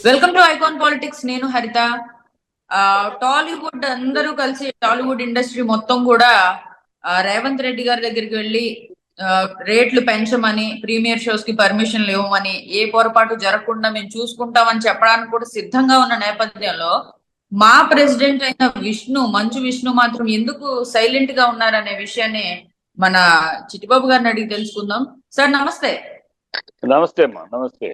Welcome to icon politics. నేను హరిత. టాలీవుడ్ అందరూ కలిసి టాలీవుడ్ ఇండస్ట్రీ మొత్తం కూడా రేవంత్ రెడ్డి గారి దగ్గరికి వెళ్ళి ఆ, రేట్లు పెంచమని, ప్రీమియర్ షోస్ కి పర్మిషన్లు ఇవ్వమని, ఏ పొరపాటు జరగకుండా మేము చూసుకుంటామని చెప్పడానికి కూడా సిద్ధంగా ఉన్న నేపథ్యంలో మా ప్రెసిడెంట్ అయిన మంచు విష్ణు మాత్రం ఎందుకు సైలెంట్ గా ఉన్నారనే విషయాన్ని మన చిట్టిబాబు గారిని అడిగి తెలుసుకుందాం. సార్ నమస్తే. నమస్తే అమ్మా, నమస్తే.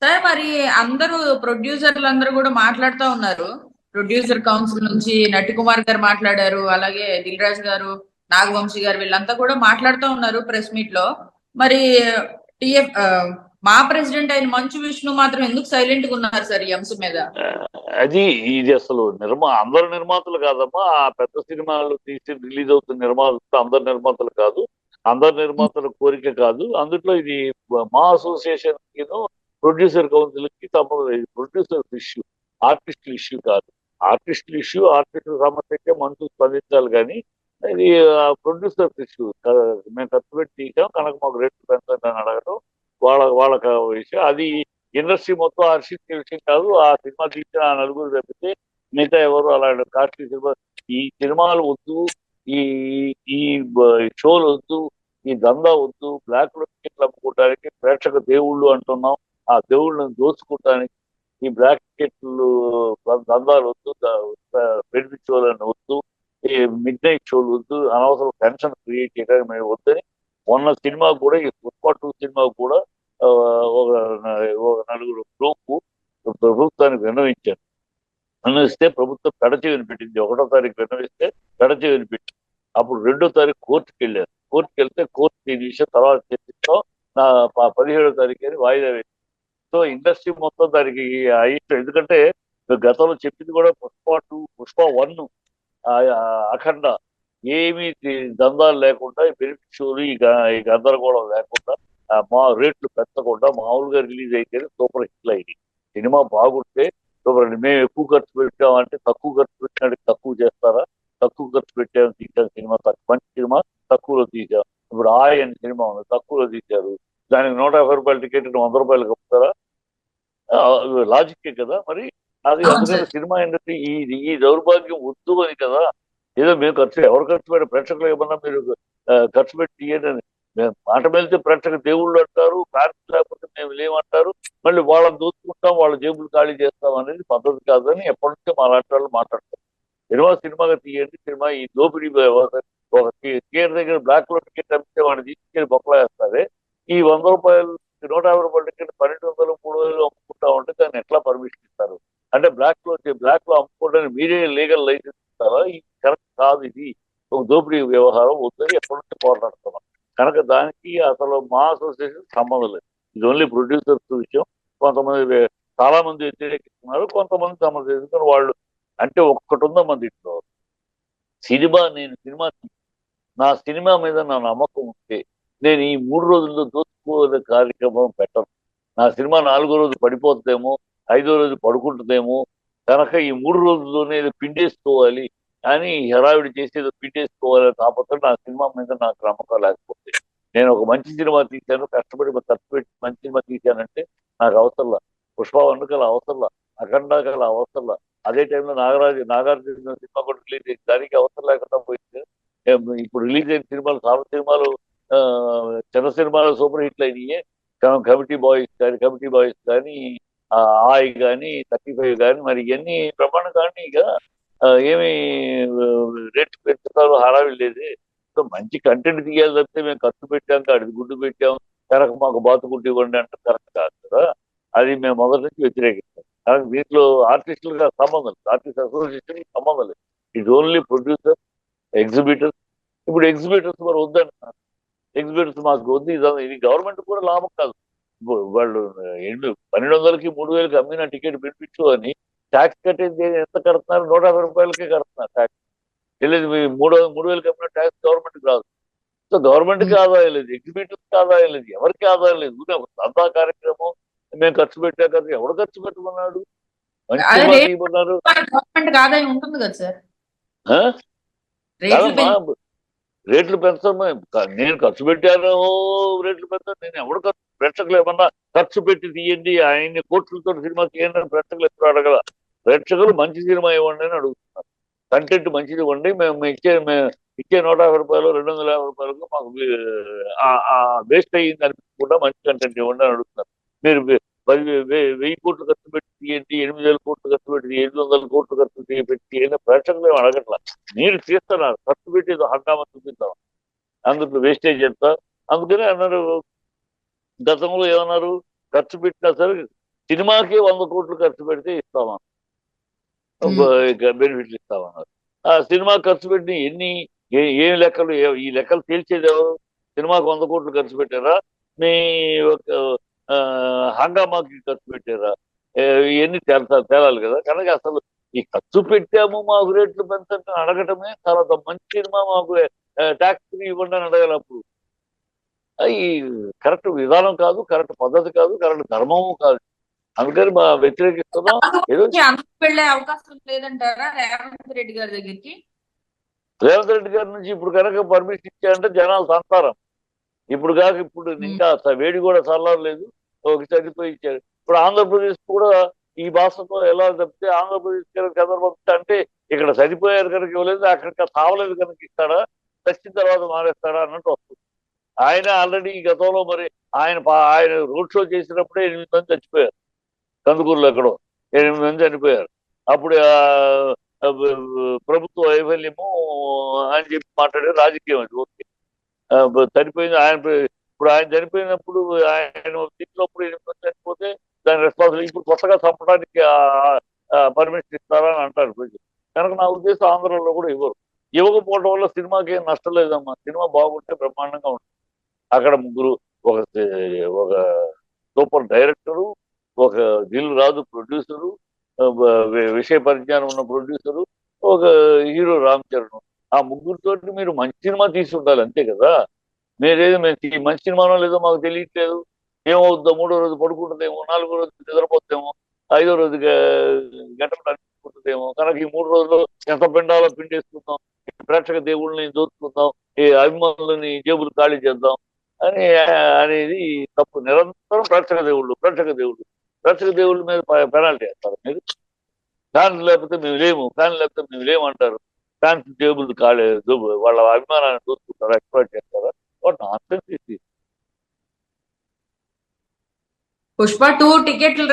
సార్ మరి అందరూ ప్రొడ్యూసర్లు అందరూ కూడా మాట్లాడుతూ ఉన్నారు. ప్రొడ్యూసర్ కౌన్సిల్ నుంచి నటి కుమార్ గారు మాట్లాడారు, అలాగే దిల్ రాజు గారు, నాగవంశీ గారు, వీళ్ళంతా కూడా మాట్లాడుతూ ఉన్నారు ప్రెస్ మీట్ లో. మరి టిఎఫ్ మా ప్రెసిడెంట్ అయిన మంచు విష్ణు మాత్రం ఎందుకు సైలెంట్ గా ఉన్నారు సార్ ఈ అంశం మీద? అది ఇది అసలు అందరు నిర్మాతలు కాదమ్మా. ఆ పెద్ద సినిమాలు తీసి రిలీజ్ అవుతున్న నిర్మాతలు అందరు నిర్మాతలు కాదు, అందరు నిర్మాతల కోరిక కాదు. అందులో ఇది మా అసోసియేషన్ కి ప్రొడ్యూసర్ కౌన్సిల్ కి సంబంధం. ఇది ప్రొడ్యూసర్ ఇష్యూ, ఆర్టిస్టుల ఇష్యూ కాదు. ఆర్టిస్టుల ఇష్యూ, ఆర్టిస్టుల సమస్యకే మంచు స్పందించాలి. కానీ ఇది ప్రొడ్యూసర్ ఇష్యూ. మేము ఖర్చు పెట్టి తీసాం కనుక మాకు రేట్లు పెంచండి అని అడగడం వాళ్ళకి విషయం. అది ఇండస్ట్రీ మొత్తం హర్షించే విషయం కాదు. ఆ సినిమా తీసిన ఆ నలుగురు తప్పితే మిగతా ఎవరు అలాంటి కాస్ట్లీ సినిమా, ఈ సినిమాలు వద్దు, ఈ ఈ షోలు వద్దు, ఈ దందా వద్దు, బ్లాక్ లో టికెట్లు అమ్ముకోవడానికి ప్రేక్షక దేవుళ్ళు అంటున్నాం. ఆ దేవుళ్ళని దోచుకోవటానికి ఈ బ్లాక్ టికెట్లు దందాలు వద్దు, బెనిఫిట్ షోలను వద్దు, ఈ మిడ్ నైట్ షోలు వద్దు, అనవసరం టెన్షన్ క్రియేట్ చేయడానికి మేము వద్దని మొన్న సినిమా కూడా, ఈ పుష్ప 2 సినిమా కూడా ఆ, ఒక ఒక నలుగురు గ్రూపు ప్రభుత్వానికి విన్నవించారు. విన్నవిస్తే ప్రభుత్వం పెడచెవిని పెట్టింది. 1వ తారీఖు విన్నవిస్తే పెడచెవిని పెట్టింది. అప్పుడు 2వ తారీఖు కోర్టుకు వెళ్ళారు. కోర్టుకు వెళ్తే కోర్టు ఈ విషయం తర్వాత చర్చిస్తాం, నా 17వ తారీఖు అని వాయిదా వేసింది. సో ఇండస్ట్రీ మొత్తం దానికి అయిష్టం. ఎందుకంటే గతంలో చెప్పింది కూడా పుష్ప 2, పుష్ప 1, అఖండ ఏమీ దందాలు లేకుండా, ఈ బెనిఫిట్ షోలు, ఈ గందరగోళం లేకుండా, మా రేట్లు పెంచకుండా మామూలుగా రిలీజ్ అయితే సూపర్ హిట్లు అయింది. సినిమా బాగుంటే సూపర్ హిట్. మేము ఎక్కువ ఖర్చు పెట్టామంటే తక్కువ ఖర్చు పెట్టినట్టు తక్కువ చేస్తారా? తక్కువ ఖర్చు పెట్టాము, తీసాం సినిమా, మంచి సినిమా తక్కువలో తీసాం. ఇప్పుడు అనే సినిమా ఉంది, తక్కువలో తీశారు. దానికి 150 రూపాయల టికెట్ 100 రూపాయలు కమ్ముతారా? లాజిక్కే కదా మరి. అది అవును అందుకని సార్. సినిమా ఇండస్ట్రీ ఈ ఈ దౌర్భాగ్యం వద్దు అని కదా. ఏదో మేము ఎవరు ఖర్చు పెట్టి ప్రేక్షకులు ఏమన్నా మీరు ఖర్చు పెట్టి తీయండి అని మేము మాట వెళ్తే ప్రేక్షక దేవుళ్ళు అంటారు, ఫ్యాన్స్ లేకపోతే మేము లేమంటారు. మళ్ళీ వాళ్ళని దోచుకుంటాం, వాళ్ళ జేబులు ఖాళీ చేస్తాం అనేది పద్ధతి కాదని ఎప్పటి నుంచో మా లాంటి వాళ్ళు మాట్లాడతారు. సినిమాగా తీయండి. సినిమా ఈ దోపిడీ ఒక థియేటర్ దగ్గర బ్లాక్ లో టికెట్ అమ్మితే వాడిని తీసుకెళ్లి బొక్కలా వేస్తారే. ఈ 100 రూపాయలు, 150 రూపాయల టికెట్ 1200, 3000 అమ్ముకుంటా ఉంటే దాన్ని ఎట్లా పర్మిషన్ ఇస్తారు? అంటే బ్లాక్ లో అమ్ముకోవడానికి మీరే లీగల్ లైసెన్స్ ఇస్తారా? ఇది కరెక్ట్ కాదు. ఇది ఒక దోపిడీ వ్యవహారం వద్దని ఎప్పటి నుంచి పోరాడుతున్నాం. కనుక దానికి అసలు మా అసోసియేషన్ సంబంధం లేదు. ఇది ఓన్లీ ప్రొడ్యూసర్స్ విషయం. కొంతమంది చాలా మంది వ్యతిరేకిస్తున్నారు, కొంతమంది సంబంధం. ఎందుకంటే వాళ్ళు అంటే ఒక్కటి ఉందమ్మా దీంట్లో. నేను సినిమా నా సినిమా మీద నా నమ్మకం ఉంటే నేను ఈ 3 రోజుల్లో దోచుకోలే కార్యక్రమం పెట్టను. నా సినిమా 4వ రోజు పడిపోతుందేమో, 5వ రోజు పడుకుంటుందేమో, కనుక ఈ 3 రోజుల్లోనే ఏదో పిండేసుకోవాలి అని హడావిడి చేసి ఏదో పిండేసుకోవాలి కాకపోతే నా సినిమా మీద నాకు నమ్మకం లేకపోతే, నేను ఒక మంచి సినిమా తీశాను, కష్టపడి ఖర్చు పెట్టి మంచి సినిమా తీశానంటే నాకు అవసరంలా. పుష్ప 1కి అలా అవసరంలా, అఖండాకి అలా అవసరంలా. అదే టైంలో నాగార్జున సినిమా కూడా రిలీజ్ అయింది, దానికి అవసరం లేకుండా పోయింది. ఇప్పుడు రిలీజ్ అయిన సినిమాలు, చాలా సినిమాలు, ఆ, చిన్న సినిమాలు సూపర్ హిట్లు అయినాయి. కమిటీ బాయ్స్ కానీ ఆ, ఆయి కానీ 35 కానీ మరి ఇవన్నీ ప్రమాణం కానీ ఇక ఏమి రేట్ పెంచుతారు, హడావిడి లేదు. సో మంచి కంటెంట్ తీయాలి తప్పితే మేము ఖర్చు పెట్టాం, అడిగి గుడ్డు పెట్టాం కనుక మాకు బాతుకుంటూ ఇవ్వండి అంటే కరెక్ట్ కాదు కదా. అది మేము మొదటి నుంచి వ్యతిరేకిస్తాం. కానీ దీంట్లో ఆర్టిస్టులుగా సంబంధం లేదు, ఆర్టిస్ట్ అసోసియేషన్ సంబంధం లేదు. ఇది ఓన్లీ ప్రొడ్యూసర్, ఎగ్జిబిటర్స్. ఇప్పుడు ఎగ్జిబిటర్స్ మరి వద్దంటున్నారు. ఎగ్జిబిటర్స్ మాకు వద్దు, ఇది గవర్నమెంట్ కూడా లాభం కాదు. ఇప్పుడు వాళ్ళు 1200కి 3000కి అమ్మిన టికెట్ పిలిపించు అని ట్యాక్స్ కట్టేది ఎంత కడుతున్నారు? 150 రూపాయలకే కడుతున్నారు ట్యాక్స్. తెలియదు, 3000కి అమ్మిన ట్యాక్స్ గవర్నమెంట్కి రాదు. సో గవర్నమెంట్కి ఆదాయం లేదు, ఎగ్జిబిటర్స్కి ఆదాయం లేదు, ఎవరికి ఆదాయం లేదు. అంతా కార్యక్రమం మేము ఖర్చు పెట్టాం కదా. ఎవడు ఖర్చు పెట్టుకున్నాడు? మంచి అదే సినిమా రేట్లు తీయమన్నారు. గవర్నమెంట్ ఆదాయం ఉంటుంది కదా సార్. రేట్లు కాదమ్మా, రేట్లు పెంచడమే నేను ఖర్చు పెట్టాను రేట్లు పెంచాను నేను ఎవడు ప్రేక్షకులు ఏమన్నా ఖర్చు పెట్టి తీయండి ఆయన్ని కోట్లతో సినిమా తీయండి అని ప్రేక్షకులు ఎప్పుడు అడగల. ప్రేక్షకులు మంచి సినిమా ఇవ్వండి అని అడుగుతున్నారు. కంటెంట్ మంచిది ఇవ్వండి, మేము ఇచ్చే 150 రూపాయలు 250 రూపాయలకు మాకు వేస్ట్ అయ్యింది అనిపించకుండా మంచి కంటెంట్ ఇవ్వండి అని అడుగుతున్నారు. మీరు 1000 కోట్లు ఖర్చు పెట్టి తీయండి, 8000 కోట్లు ఖర్చు పెట్టి 800 కోట్లు ఖర్చు పెట్టి తీయండి ప్రేక్షకులు ఏమి అడగట్లా. మీరు తీస్తున్నారు ఖర్చు పెట్టి హంగామా చూపిస్తాం, అందులో వేస్టేజ్ ఎంత. అందుకని అన్నారు గతంలో ఏమన్నారు, ఖర్చు పెట్టినా సరే సినిమాకి 100 కోట్లు ఖర్చు పెడితే ఇస్తామన్నారు, బెనిఫిట్లు ఇస్తామన్నారు. ఆ సినిమా ఖర్చు పెట్టి ఏం లెక్కలు, ఈ లెక్కలు తేల్చేది ఎవరు? సినిమాకి 100 కోట్లు ఖర్చు పెట్టారా, మీ హంగామాకి ఖర్చు పెట్టారా? ఇవన్నీ తేలాలి కదా. కనుక అసలు ఈ ఖర్చు పెట్టాము మాకు రేట్లు పెంచండి అడగటమే చాలా మంచి సినిమా మాకు ట్యాక్స్ ఫ్రీ ఇవ్వండి అని అడగాలి. అప్పుడు ఈ కరెక్ట్ విధానం కాదు, కరెక్ట్ పద్ధతి కాదు, కరెక్ట్ ధర్మము కాదు. అందుకని మా వ్యతిరేకిస్తున్నాం. ఏదో వెళ్ళే అవకాశం లేదంటారా రేవంత్ రెడ్డి గారి దగ్గరికి? రేవంత్ రెడ్డి గారి నుంచి ఇప్పుడు కనుక పర్మిషన్ ఇచ్చారంటే జనాలు సంతారం. ఇప్పుడు ఇప్పుడు ఇంకా వేడి కూడా చల్లలేదు, ఒక చనిపోయి ఇచ్చారు. ఇప్పుడు ఆంధ్రప్రదేశ్ కూడా ఈ భాషతో ఎలా తప్పితే ఆంధ్రప్రదేశ్ కనుక చంద్రబాబు అంటే ఇక్కడ చనిపోయారు కనుక ఇవ్వలేదు, అక్కడికి తావలేదు కనుక ఇస్తాడా, చచ్చిన తర్వాత మానేస్తాడా అన్నట్టు వస్తుంది. ఆయన ఆల్రెడీ గతంలో మరి ఆయన రోడ్ షో చేసినప్పుడే 8 మంది చచ్చిపోయారు. కందుకూరులో ఎక్కడో 8 మంది చనిపోయారు. అప్పుడు ప్రభుత్వ వైఫల్యము అని చెప్పి మాట్లాడే రాజకీయం అది. ఓకే, చనిపోయింది ఆయన. ఇప్పుడు ఆయన చనిపోయినప్పుడు ఆయన దీంట్లోప్పుడు 8 మంది చనిపోతే దాని రెస్పాన్సిబిలిటీ ఇప్పుడు కొత్తగా చంపడానికి పర్మిషన్ ఇస్తారా అని అంటారు ప్రజలు. కనుక నా ఉద్దేశం ఆంధ్రలో కూడా ఇవ్వకపోవడం వల్ల సినిమాకి ఏం నష్టం లేదమ్మా. సినిమా బాగుంటే బ్రహ్మాండంగా ఉంటుంది. అక్కడ ముగ్గురు, ఒక సూపర్ డైరెక్టరు, ఒక దిల్ రాజు ప్రొడ్యూసరు, విషయ పరిజ్ఞానం ఉన్న ప్రొడ్యూసరు, ఒక హీరో రామ్ చరణ్. ఆ ముగ్గురితో మీరు మంచి సినిమా తీసి ఉండాలి, అంతే కదా. మేము మంచి సినిమానో లేదో మాకు తెలియట్లేదు. ఏమవుద్దో, 3వ రోజు పడుకుంటుందేమో, 4వ రోజు నిద్రపోతేమో, 5వ రోజు గంటలు అనిపించుకుంటుందేమో. కనుక ఈ 3 రోజులు ఎంత పిండాలో పిండేసుకుందాం, ప్రేక్షక దేవుళ్ళని దోచుకుందాం, ఈ అభిమానులని జేబులు ఖాళీ చేద్దాం అనేది తప్పు. నిరంతరం ప్రేక్షక దేవుళ్ళు మీద పెనాల్టీ వేస్తారు. మీరు ఫ్యాన్స్ లేకపోతే మేము లేము అంటారు. ఫ్యాన్స్ జేబులు ఖాళీ, వాళ్ళ అభిమానాన్ని దోచుకుంటారా, ఎక్స్ప్లాయిట్ చేస్తారా? వాట్ నాన్సెన్స్ ఇది. పుష్ప 2 టికెట్ల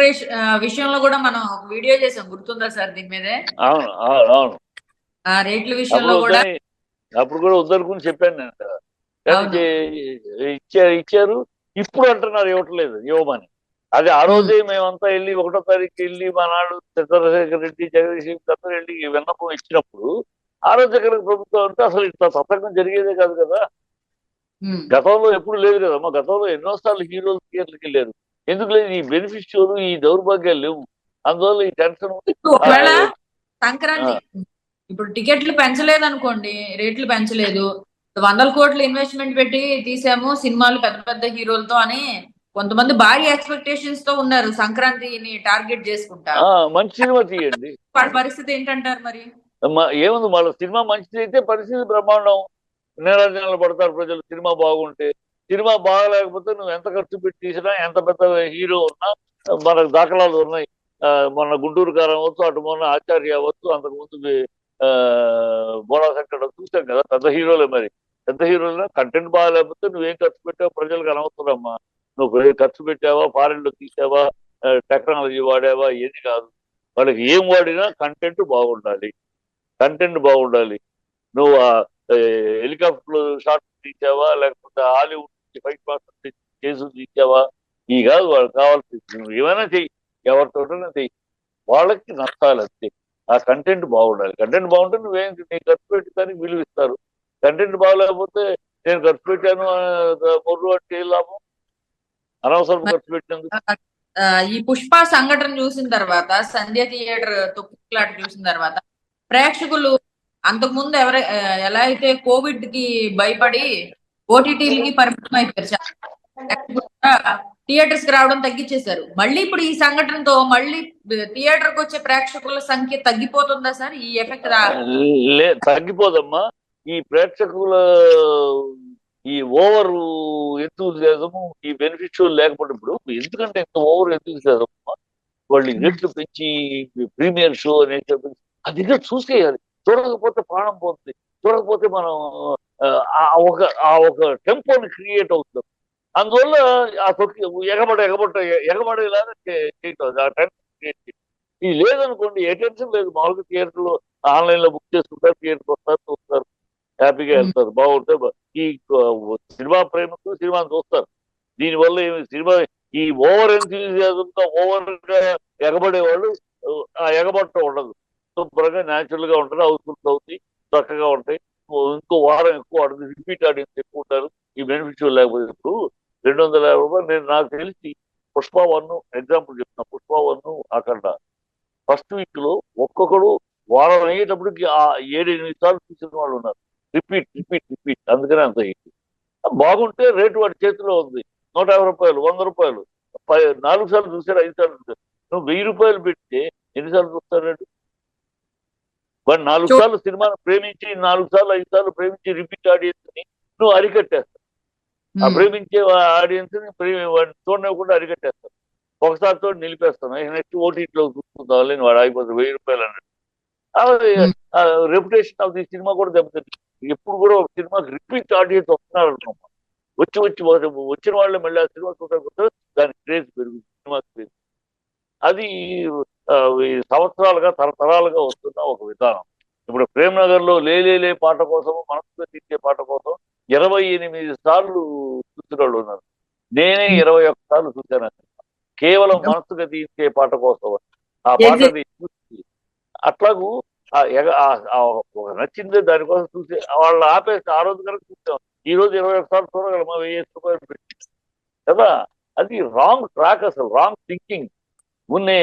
విషయంలో కూడా మనం వీడియో చేసాం, గుర్తుందా సార్ దీని మీదే? అవును. రేట్ల విషయంలో కూడా అప్పుడు కూడా వద్దనుకుని చెప్పాను నేను కదా. ఇచ్చారు. ఇప్పుడు అంటున్నారు ఇవ్వమని. అది ఆ రోజే మేమంతా వెళ్ళి 1వ తారీఖు వెళ్ళి మా నాడు చంద్రశేఖర్ రెడ్డి, జగదీశ్వర్ రెడ్డి విన్నపం ఇచ్చినప్పుడు ఆ రోజు దగ్గర ప్రభుత్వం అంటే అసలు ఇంత తతంగం జరిగేదే కాదు కదా. గతంలో ఎప్పుడు లేదు కదమ్మా. గతంలో ఎన్నోసార్లు హీరోలు థియేటర్కి వెళ్ళారు. ఎందుకు లేదు? ఈ బెనిఫిషియర్లు ఈ దౌర్భాగ్యాలు లేవు. అందువల్ల ఈ టెన్షన్ సంక్రాంతి ఇప్పుడు టికెట్లు పెంచలేదు అనుకోండి, రేట్లు పెంచలేదు, 100 కోట్లు ఇన్వెస్ట్మెంట్ పెట్టి తీసాము సినిమాలు పెద్ద పెద్ద హీరోలతో అని కొంతమంది భారీ ఎక్స్పెక్టేషన్స్ తో ఉన్నారు. సంక్రాంతిని టార్గెట్ చేసుకుంటా మంచి సినిమా తీయండి. వాళ్ళ పరిస్థితి ఏంటంటారు మరి? ఏముంది, వాళ్ళ సినిమా మంచిది అయితే పరిస్థితి బ్రహ్మాండం. నిరాజనాలు పడతారు ప్రజలు సినిమా బాగుంటే. సినిమా బాగలేకపోతే నువ్వు ఎంత ఖర్చు పెట్టి తీసినా, ఎంత పెద్ద హీరో ఉన్నా, మనకు దాఖలాలు ఉన్నాయి. మొన్న గుంటూరు కారం అవ్వచ్చు, అటు మొన్న ఆచార్య అవ్వచ్చు, అంతకుముందు బోడా శంకర్ చూసాం కదా. పెద్ద హీరోలే. మరి పెద్ద హీరోలు కంటెంట్ బాగాలేకపోతే నువ్వేం ఖర్చు పెట్టావో ప్రజలకు అనవసరమ్మా. నువ్వు ఖర్చు పెట్టావా, ఫారెన్ లో తీసావా, టెక్నాలజీ వాడావా, ఏది కాదు. వాళ్ళకి ఏం వాడినా కంటెంట్ బాగుండాలి. నువ్వు హెలికాప్టర్ షాట్ తీసావా, లేకపోతే హాలీవుడ్ ఫైట్ మాస్టర్ కేసులు తీసావా, ఈ కాదు వాళ్ళకి కావాల్సింది. నువ్వు ఏమైనా చెయ్యి, ఎవరితోటైనా చెయ్యి, వాళ్ళకి నచ్చాలి అంతే. ఆ కంటెంట్ బాగుండాలి. కంటెంట్ బాగుంటే నువ్వేం నీ ఖర్చు పెట్టడానికి విలువిస్తారు. కంటెంట్ బాగలేకపోతే నేను ఖర్చు పెట్టాను మొర్రు అంటే లాభం, అనవసరం ఖర్చు పెట్టినందుకు. ఈ పుష్ప సంఘటన చూసిన తర్వాత, సంధ్య థియేటర్ తొక్కులాట చూసిన తర్వాత ప్రేక్షకులు అంతకుముందు ఎలా అయితే కోవిడ్ కి భయపడి ఓటీటీలకి పరిమితం అయిపోయారు, థియేటర్స్ కి రావడం తగ్గించేశారు. మళ్ళీ ఇప్పుడు ఈ సంఘటనతో మళ్ళీ థియేటర్ కి వచ్చే ప్రేక్షకుల సంఖ్య తగ్గిపోతుందా సార్? ఈ ఎఫెక్ట్ తగ్గిపోదమ్మా. ఈ ప్రేక్షకుల ఈ ఓవర్ ఎంతూజియాజము ఈ బెనిఫిషియల్ లేకపోతే ఇప్పుడు ఎందుకంటే ఇంత ఓవర్ ఎంతూజియాజం వాళ్ళు రేట్లు పెంచి ప్రీమియర్ షో అనేది అది చూసేయాలి. చూడకపోతే ప్రాణం పోతుంది. చూడకపోతే మనం ఆ ఒక టెంపోని క్రియేట్ అవుతుంది. అందువల్ల ఆ తొక్కి ఎగబడేలాగా చేయటం ఆ టెన్షన్ క్రియేట్ చేయటం. ఇది లేదనుకోండి ఏ టెన్షన్ లేదు. మామూలుగా థియేటర్లో ఆన్లైన్ లో బుక్ చేసుకుంటారు, థియేటర్కి వస్తారు, చూస్తారు, హ్యాపీగా వెళ్తారు, బాగుంటే ఈ సినిమా ప్రేమికులు సినిమాని చూస్తారు. దీనివల్ల ఏమి సినిమా ఈ ఓవర్ ఎంతూజియాజంతో ఓవర్ గా ఎగబడే వాళ్ళు ఆ ఎగబట్ట ఉండదు. శుభ్రంగా న్యాచురల్ గా ఉంటారు, హౌస్ఫుల్ అవుతాయి, చక్కగా ఉంటాయి. ఇంకో వారం ఎక్కువ ఆడుతుంది, రిపీట్ ఆడియన్స్ ఎక్కువ ఉంటారు. ఈ బెనిఫిషియల్ లేకపోతే ఇప్పుడు 250 రూపాయలు. నేను నాకు తెలిసి పుష్ప 1 ఎగ్జాంపుల్ చెప్తున్నా. పుష్ప 1 అఖండ ఫస్ట్ వీక్ లో ఒక్కొక్కడు వారం అయ్యేటప్పటికి ఆ 7-8 సార్లు చూసిన వాళ్ళు ఉన్నారు. Repeat repeat repeat. అందుకనే అంత హిట్. బాగుంటే రేటు వాడి చేతిలో ఉంది. 150 రూపాయలు, 100 రూపాయలు, 4 సార్లు చూసారు, 5 సార్లు చూసారు. నువ్వు 1000 రూపాయలు పెడితే ఎన్నిసార్లు చూస్తాడు? వాడు 4 చూ సార్లు సినిమాను ప్రేమించి, 4 సార్లు 5 సార్లు ప్రేమించి రిపీట్ ఆడియన్స్ ని నువ్వు అరికట్టేస్తావు. ఆ ప్రేమించే ఆడియన్స్ ని వాడిని చూడనివ్వకుండా అరికట్టేస్తావు. ఒకసారితో నిలిపేస్తాను. నెక్స్ట్ ఓటీటీలో చూసుకుందాం అని వాడు ఆగిపోతుంది. 1000 రూపాయలు అన్నట్టు. రెప్యుటేషన్ ఆఫ్ ది సినిమా కూడా దెబ్బతింది. ఎప్పుడు కూడా ఒక సినిమాకి రిపీట్ ఆడియన్స్ వస్తున్నారు అనుకోమా. వచ్చిన వాళ్ళే మళ్ళీ ఆ సినిమా చూడకపోతే దానికి క్రేజ్ పెరుగుతుంది, సినిమాకి క్రేజ్. అది ఈ సంవత్సరాలుగా తరతరాలుగా వస్తున్న ఒక విధానం. ఇప్పుడు ప్రేమ్ నగర్ లో లే పాట కోసం, మనసులో తీర్చే పాట కోసం 28 సార్లు చూసిన వాళ్ళు ఉన్నారు. నేనే 21 సార్లు చూశాను. కేవలం మనసుగా తీర్చే పాట కోసం ఆ పాటని చూసి అట్లాగూ ఒక నచ్చిందే దానికోసం చూసి వాళ్ళు ఆపేసి ఆ రోజు కనుక చూసాం. ఈ రోజు 21 సార్లు చూడగలమా 1000 రూపాయలు పెట్టి కదా? అది రాంగ్ ట్రాక్, అసలు రాంగ్ థింకింగ్. ఉన్నే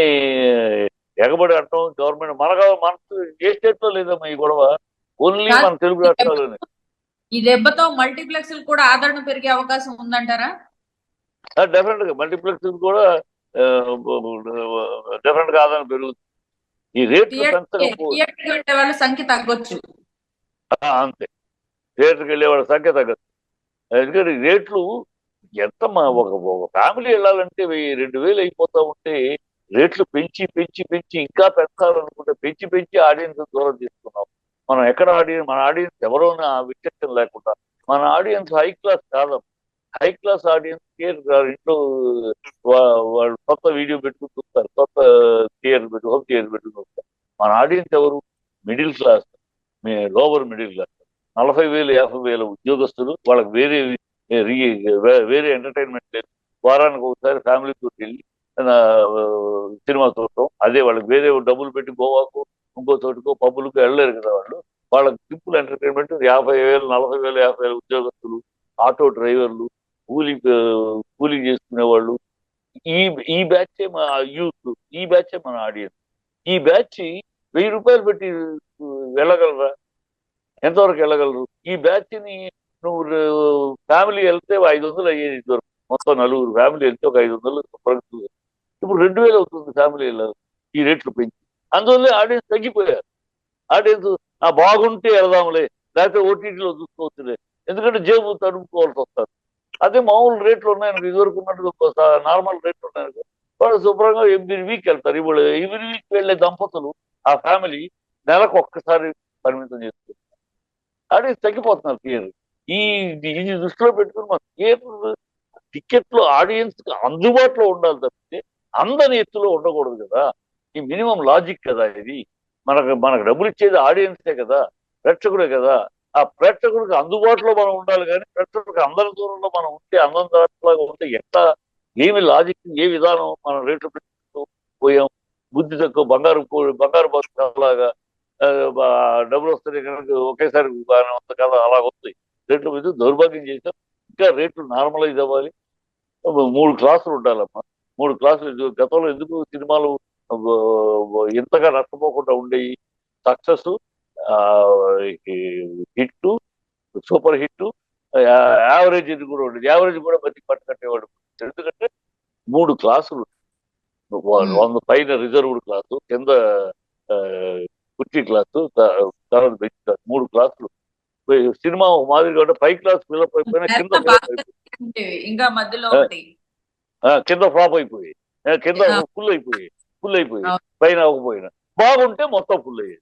ఎగబడి అంటాం గవర్నమెంట్ మనకు ఏ స్టేట్ లో లేదమ్మా ఈ గొడవ. ఓన్లీ మన తెలుగు రాష్ట్రాల్లోనే. ఈ దెబ్బతో మల్టీప్లెక్స్ కూడా ఆదరణ పెరిగే అవకాశం ఉందంటారా? డెఫినెట్ గా మల్టీప్లెక్స్ కూడా డెఫినెట్ గా ఆదాయం పెరుగుతుంది. ఈ రేట్లు పెంచకపోతే థియేటర్కి వెళ్ళే వాళ్ళ సంఖ్య తగ్గొచ్చు. అంతే, థియేటర్కి వెళ్ళే వాళ్ళ సంఖ్య తగ్గదు. ఎందుకంటే రేట్లు ఎంత ఒక ఫ్యామిలీ వెళ్ళాలంటే 1000-2000 అయిపోతా ఉంటే రేట్లు పెంచి పెంచి పెంచి ఇంకా పెంచాలనుకుంటే పెంచి పెంచి ఆడియన్స్ దూరం తీసుకున్నాం. మనం ఎక్కడ మన ఆడియన్స్ ఎవరో విచక్షణ లేకుండా మన ఆడియన్స్ హై క్లాస్ కాదు. హై క్లాస్ ఆడియన్స్ ఇంట్లో వాళ్ళు కొత్త వీడియో పెట్టుకుని చూస్తారు, కొత్త హోమ్ థియేటర్ పెట్టుకుని చూస్తారు. మన ఆడియన్స్ ఎవరు? Middle class, lower middle class, 40,000-50,000 ఉద్యోగస్తులు. వాళ్ళకి వేరే ఎంటర్టైన్మెంట్ లేదు. వారానికి ఒకసారి ఫ్యామిలీతో వెళ్ళి సినిమా చూడటం, అదే వాళ్ళకి వేరే డబ్బులు పెట్టి గోవాకు ఇంకో చోటుకో పబ్బులకు వెళ్ళలేరు కదా వాళ్ళు. వాళ్ళకి సింపుల్ ఎంటర్టైన్మెంట్ 50,000, 40,000, 50,000 ఉద్యోగస్తులు, ఆటో డ్రైవర్లు, కూలీ చేసుకునే వాళ్ళు. ఈ ఈ బ్యాచే మన యూత్, ఈ బ్యాచే మన ఆడియన్స్. ఈ బ్యాచ్ 1000 రూపాయలు పెట్టి వెళ్ళగలరా? ఎంతవరకు వెళ్ళగలరు? ఈ బ్యాచ్ ని నువ్వు ఫ్యామిలీ వెళ్తే 500 అయ్యేది ఇద్దరు, మొత్తం నలుగురు ఫ్యామిలీ వెళ్తే ఒక 500. ఇప్పుడు 2000 అవుతుంది ఫ్యామిలీ వెళ్ళాలి ఈ రేట్లు పెంచి. అందువల్లే ఆడియన్స్ తగ్గిపోయారు. ఆడియన్స్ బాగుంటే వెళ్దాంలే, లేకపోతే ఓటీటీలో చూసుకోవచ్చులే, ఎందుకంటే జేబు తడుపుకోవాల్సి వస్తారు. అదే మామూలు రేట్లు ఉన్నాయనుకో, ఇదివరకు ఉన్నట్టు నార్మల్ రేట్లు ఉన్నాయనుకో, వాళ్ళు శుభ్రంగా ఎవ్రీ వీక్ వెళ్తారు. ఇప్పుడు ఎవ్రీ వీక్ వెళ్ళే దంపతులు ఆ ఫ్యామిలీ నెలకు ఒక్కసారి పరిమితం చేస్తారు. ఆడియన్స్ తగ్గిపోతున్నారు థియేటర్. ఈ ఇది దృష్టిలో పెట్టుకుని మన థియేటర్ టికెట్లు ఆడియన్స్ కి అందుబాటులో ఉండాలి తప్పితే అందని ఎత్తులో ఉండకూడదు కదా. ఈ మినిమం లాజిక్ కదా ఇది. మనకు డబ్బులు ఇచ్చేది ఆడియన్సే కదా, ప్రేక్షకుడే కదా. ఆ ప్రేక్షకుడికి అందుబాటులో మనం ఉండాలి, కానీ ప్రేక్షకుడికి అందరి దూరంలో మనం ఉంటే, అందం దాటిలాగా ఉంటే ఎట్లా, ఏమి లాజిక్, ఏ విధానం మనం రేట్లు పెట్టుకుంటూ పోయాం. బుద్ధి తక్కువ బంగారు బస్సులాగా డబ్బులు వస్తాయి కనుక ఒకేసారి బాగానే ఉంది కదా, అలా వస్తాయి. రేట్లు మీద దౌర్భాగ్యం చేసాం. ఇంకా రేట్లు నార్మలైజ్ అవ్వాలి. 3 క్లాసులు ఉండాలమ్మా. 3 క్లాసులు. గతంలో ఎందుకు సినిమాలు ఇంతగా నష్టపోకుండా ఉండేవి? Success, hit, super hit, average ఇది కూడా ఉండేది. యావరేజ్ కూడా బతికి పట్టుకట్టేవాడు. ఎందుకంటే 3 క్లాసులు, 100 పైన రిజర్వ్డ్ క్లాసు, కింద కుర్చీ క్లాసు, తర్వాత బెంచ్ క్లాసు, 3 క్లాసులు. సినిమా మాదిరిగా ఉంటే పై క్లాస్ ఫిలప్ అయిపోయినా కింద ఫ్లాప్ అయిపోయి ఉండేవి. ఇంకా మధ్యలో ఒకటి కింద ఫ్లాప్ అయిపోయి కింద ఆ, ఫుల్ అయిపోయి అవును. పైన అవ్వకపోయినా బాగుంటే మొత్తం ఫుల్ అయ్యేది.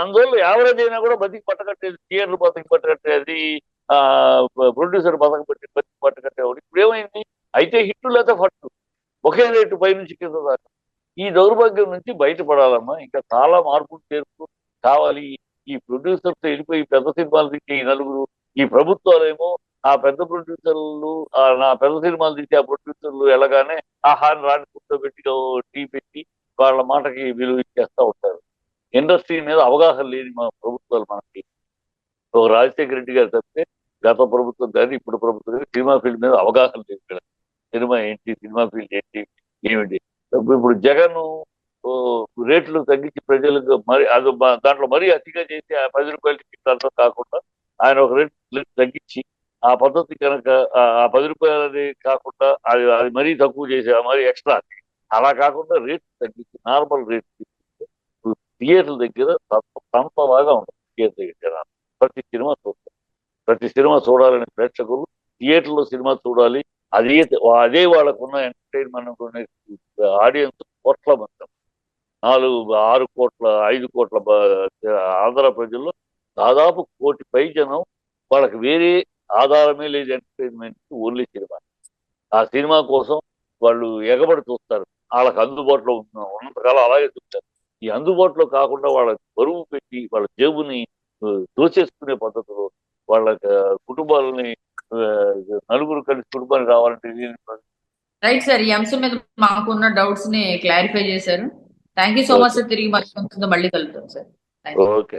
అందువల్ల యావరేజ్ అయినా కూడా బతికి పట్టకట్టేది, థియేటర్ బతికి పట్టకట్టేది, ఆ ప్రొడ్యూసర్ బతికి పట్టకట్టేవాడు. ఇప్పుడు ఏమైంది? అయితే హిట్ లేదా ఫట్ ఒకే రేటు పై నుంచి కింద దాకా. ఈ దౌర్భాగ్యం నుంచి బయటపడాలమ్మా. ఇంకా చాలా మార్పులు చేర్పు కావాలి. ఈ ప్రొడ్యూసర్స్ వెళ్ళిపోయి పెద్ద సినిమాలు తీసే ఈ నలుగురు, ఈ ప్రభుత్వాలేమో ఆ పెద్ద ప్రొడ్యూసర్లు, నా పెద్ద సినిమాలు తీసే ఆ ప్రొడ్యూసర్లు ఎలాగానే ఆహారం రాని కూర్చోబెట్టి టీ పెట్టి వాళ్ళ మాటకి విలువ ఇచ్చేస్తా ఉంటారు. ఇండస్ట్రీ మీద అవగాహన లేని మా ప్రభుత్వాలు మనకి. ఒక రాజశేఖర రెడ్డి గారు తప్పితే గత ప్రభుత్వం కానీ ఇప్పుడు ప్రభుత్వం కానీ సినిమా ఫీల్డ్ మీద అవగాహన లేదు వీళ్ళకి. సినిమా ఏంటి, సినిమా ఫీల్డ్ ఏంటి, ఏమిటి. ఇప్పుడు జగన్ రేట్లు తగ్గించి ప్రజలకు మరి అది దాంట్లో మరీ అతిగా చేసి ఆ 10 రూపాయల టికెట్ అంతా కాకుండా ఆయన ఒక రేట్ తగ్గించి ఆ పద్ధతి కనుక ఆ 10 రూపాయలది కాకుండా అది అది మరీ తక్కువ చేసి మరీ ఎక్స్ట్రా అలా కాకుండా రేట్ తగ్గించి నార్మల్ రేట్ థియేటర్ల దగ్గర సంతలాగా ఉంటుంది. థియేటర్ దగ్గర ప్రతి సినిమా చూడాలని ప్రేక్షకులు థియేటర్లో సినిమా చూడాలి. అదే అదే వాళ్ళకున్న ఎంటర్టైన్మెంట్ ఆడియన్స్ కోట్ల మంది, 6 కోట్ల 5 కోట్ల ఆంధ్ర ప్రజల్లో దాదాపు 1 కోటి పై జనం. వాళ్ళకి వేరే ఆధారమే లేదు ఎంటర్టైన్మెంట్, ఓన్లీ సినిమా. ఆ సినిమా కోసం వాళ్ళు ఎగబడి చూస్తారు. వాళ్ళకి అందుబాటులో ఉన్నంతకాలం అలాగే చూస్తారు. ఈ అందుబాటులో కాకుండా వాళ్ళ బరువు పెట్టి వాళ్ళ జేబుని దోచేసుకునే పద్ధతిలో వాళ్ళ కుటుంబాలని నలుగురు కలిసి కుటుంబానికి రావాలంటే రైట్ సార్. ఈ అంశం మీద మాకున్న డౌట్స్ ని క్లారిఫై చేశారు. Thank you so much okay sir. తిరిగి మళ్ళీ కలుద్దాం సార్. Thank you. ఓకే.